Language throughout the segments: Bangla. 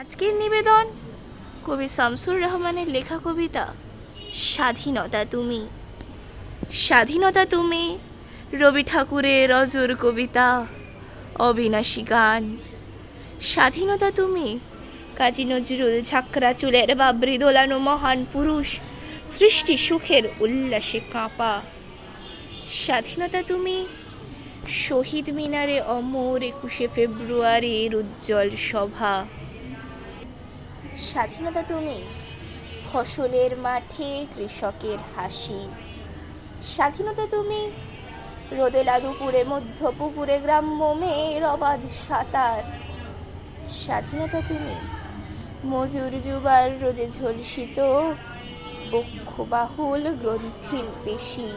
আজকের নিবেদন কবি শামসুর রহমানের লেখা কবিতা স্বাধীনতা তুমি। স্বাধীনতা তুমি রবি ঠাকুরের অজর কবিতা, অবিনাশী গান। স্বাধীনতা তুমি কাজী নজরুল ঝাঁকড়া চুলের বাবরি দোলানো মহান পুরুষ, সৃষ্টি সুখের উল্লাসে কাঁপা। স্বাধীনতা তুমি শহীদ মিনারে অমর 21শে ফেব্রুয়ারির উজ্জ্বল সভা। স্বাধীনতা তুমি ফসলের মাঠে কৃষকের হাসি। স্বাধীনতা তুমি রোদেলা দুপুরে মধ্য পুকুরে গ্রাম্য মেয়ের অবাধ সাঁতার। স্বাধীনতা তুমি মজুর যুবার রোদে ঝলসিত বক্ষবাহুল গ্রন্থির পেশি।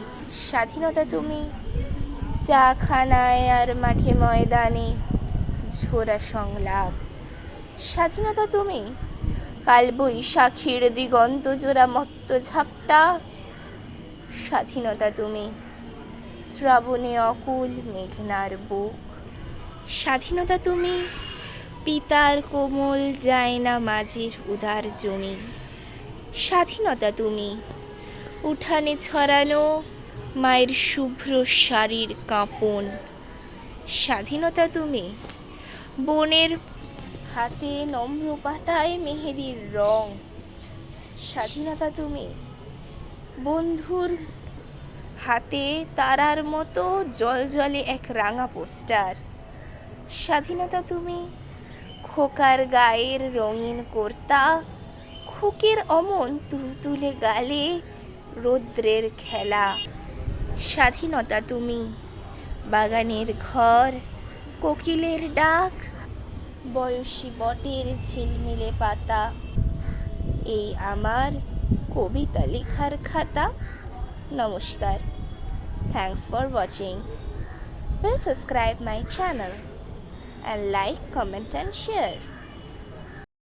স্বাধীনতা তুমি চা খানায় আর মাঠে ময়দানে ঝোরা সংলাপ। স্বাধীনতা তুমি কাল বৈশাখীর দিগন্ত জোড়া মত্ত ঝাপটা। স্বাধীনতা তুমি শ্রাবণে অকুল মেঘনার বুক। স্বাধীনতা তুমি পিতার কোমল যায় না মাঝির উদার জমি। স্বাধীনতা তুমি উঠানে ছড়ানো মায়ের শুভ্র শাড়ির কাঁপন। স্বাধীনতা তুমি বনের হাতে নম্র পাতায় মেহেদির রং। স্বাধীনতা তুমি বন্ধুর হাতে তারার মতো জলজলে এক রাঙা পোস্টার। স্বাধীনতা তুমি খোকার গায়ের রঙিন কর্তা, খুকির অমন তুলতুলে গালে রৌদ্রের খেলা। স্বাধীনতা তুমি বাগানের ঘর, কোকিলের ডাক, বয়সী বটের ঝিলমিলে পাতা। এই আমার কবিতা লেখার খাতা। নমস্কার। Thanks for watching. Please subscribe my channel and like, comment and share.